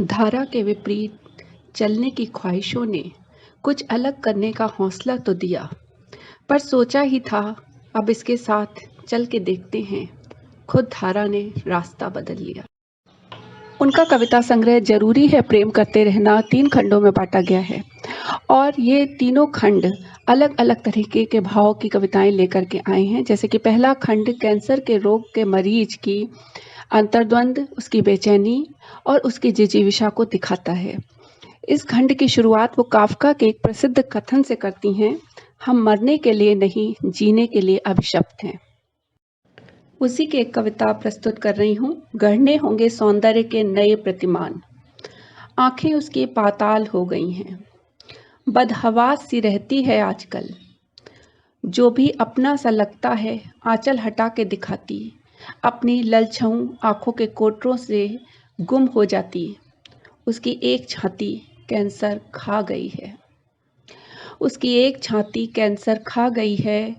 धारा के विपरीत चलने की ख्वाहिशों ने कुछ अलग करने का हौसला तो दिया, पर सोचा ही था अब इसके साथ चल के देखते हैं। खुद धारा ने रास्ता बदल लिया। उनका कविता संग्रह जरूरी है प्रेम करते रहना 3 खंडों में बांटा गया है और ये तीनों खंड अलग अलग तरीके के भाव की कविताएं लेकर के आए हैं। जैसे कि पहला खंड कैंसर के रोग के मरीज की अंतर्द्वंद, उसकी बेचैनी और उसकी जिजीविषा को दिखाता है। इस खंड की शुरुआत वो काफका के एक प्रसिद्ध कथन से करती हैं, हम मरने के लिए नहीं, जीने के लिए अभिशप्त हैं। उसी की एक कविता प्रस्तुत कर रही हूँ। गढ़ने होंगे सौंदर्य के नए प्रतिमान, आंखें उसकी पाताल हो गई हैं, बदहवास सी रहती है आजकल, जो भी अपना सा लगता है आंचल हटा के दिखाती, अपनी ललछाऊ आंखों के कोटरों से गुम हो जाती, उसकी एक छाती कैंसर खा गई है, उसकी एक छाती कैंसर खा गई है,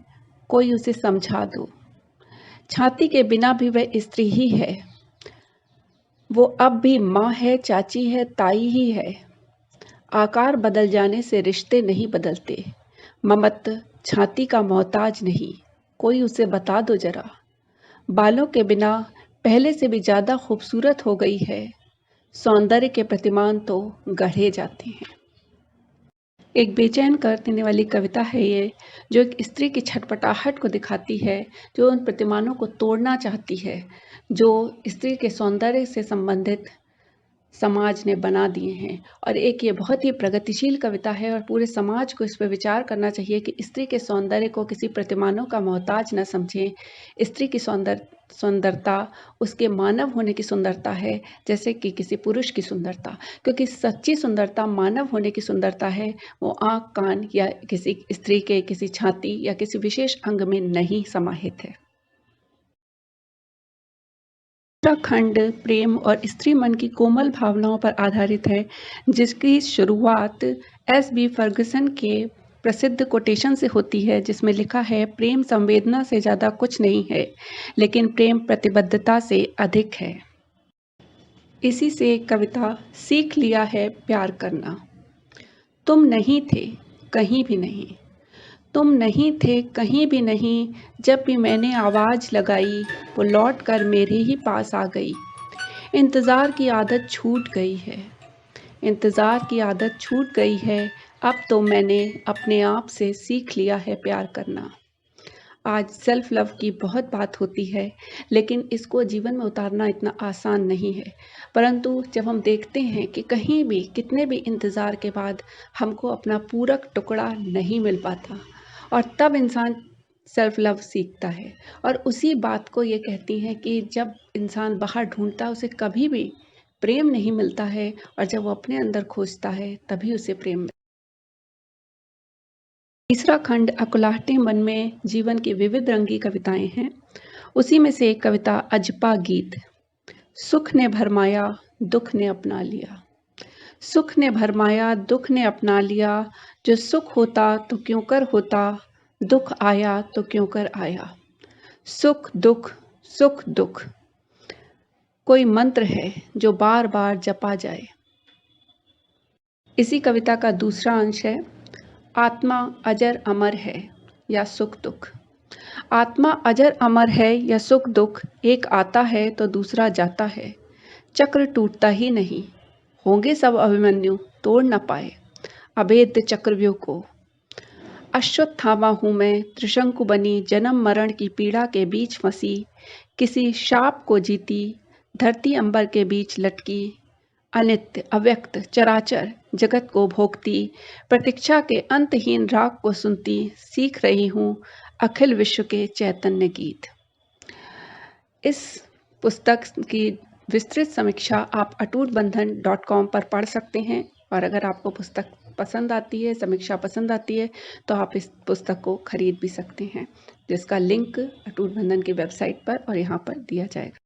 कोई उसे समझा दो। छाती के बिना भी वह स्त्री ही है, वो अब भी माँ है, चाची है, ताई ही है। आकार बदल जाने से रिश्ते नहीं बदलते, ममत्व छाती का मोहताज नहीं, कोई उसे बता दो जरा। बालों के बिना पहले से भी ज्यादा खूबसूरत हो गई है, सौंदर्य के प्रतिमान तो गढ़े जाते हैं। एक बेचैन कर देने वाली कविता है ये, जो एक स्त्री की छटपटाहट को दिखाती है, जो उन प्रतिमानों को तोड़ना चाहती है जो स्त्री के सौंदर्य से संबंधित समाज ने बना दिए हैं। और एक ये बहुत ही प्रगतिशील कविता है और पूरे समाज को इस पर विचार करना चाहिए कि स्त्री के सौंदर्य को किसी प्रतिमानों का मोहताज न समझें। स्त्री की सुंदरता उसके मानव होने की सुंदरता है, जैसे कि किसी पुरुष की सुंदरता, क्योंकि सच्ची सुंदरता मानव होने की सुंदरता है। वो आँख, कान या किसी स्त्री के किसी छाती या किसी विशेष अंग में नहीं समाहित है। दूसरा खंड प्रेम और स्त्री मन की कोमल भावनाओं पर आधारित है, जिसकी शुरुआत एस.बी. फर्गुसन के प्रसिद्ध कोटेशन से होती है, जिसमें लिखा है, प्रेम संवेदना से ज़्यादा कुछ नहीं है, लेकिन प्रेम प्रतिबद्धता से अधिक है। इसी से एक कविता सीख लिया है प्यार करना। तुम नहीं थे कहीं भी नहीं, तुम नहीं थे कहीं भी नहीं, जब भी मैंने आवाज़ लगाई वो लौट कर मेरे ही पास आ गई। इंतज़ार की आदत छूट गई है, इंतज़ार की आदत छूट गई है, अब तो मैंने अपने आप से सीख लिया है प्यार करना। आज सेल्फ लव की बहुत बात होती है, लेकिन इसको जीवन में उतारना इतना आसान नहीं है। परंतु जब हम देखते हैं कि कहीं भी कितने भी इंतज़ार के बाद हमको अपना पूरक टुकड़ा नहीं मिल पाता, और तब इंसान सेल्फ लव सीखता है। और उसी बात को ये कहती हैं कि जब इंसान बाहर ढूंढता है उसे कभी भी प्रेम नहीं मिलता है, और जब वो अपने अंदर खोजता है तभी उसे प्रेम मिलता है। तीसरा खंड अकुलाहटे मन में जीवन की विविध रंगी कविताएं हैं। उसी में से एक कविता अजपा गीत। सुख ने भरमाया दुख ने अपना लिया, सुख ने भरमाया दुख ने अपना लिया, जो सुख होता तो क्यों कर होता, दुख आया तो क्यों कर आया। सुख दुख सुख दुख कोई मंत्र है जो बार बार जपा जाए। इसी कविता का दूसरा अंश है, आत्मा अजर अमर है या सुख दुख। आत्मा अजर अमर है या सुख दुख, एक आता है तो दूसरा जाता है, चक्र टूटता ही नहीं, होंगे सब अभिमन्यु तोड़ न पाए अभेद्य चक्रव्यूह को। अश्वत्थामा हूँ मैं, त्रिशंकु बनी, जन्म मरण की पीड़ा के बीच फंसी, किसी शाप को जीती, धरती अंबर के बीच लटकी, अनित्य अव्यक्त चराचर जगत को भोगती, प्रतीक्षा के अंतहीन राग को सुनती, सीख रही हूँ अखिल विश्व के चैतन्य गीत। इस पुस्तक की विस्तृत समीक्षा आप अटूटबंधन.com पर पढ़ सकते हैं, और अगर आपको पुस्तक पसंद आती है, समीक्षा पसंद आती है, तो आप इस पुस्तक को खरीद भी सकते हैं, जिसका लिंक अटूट बंधन की वेबसाइट पर और यहाँ पर दिया जाएगा।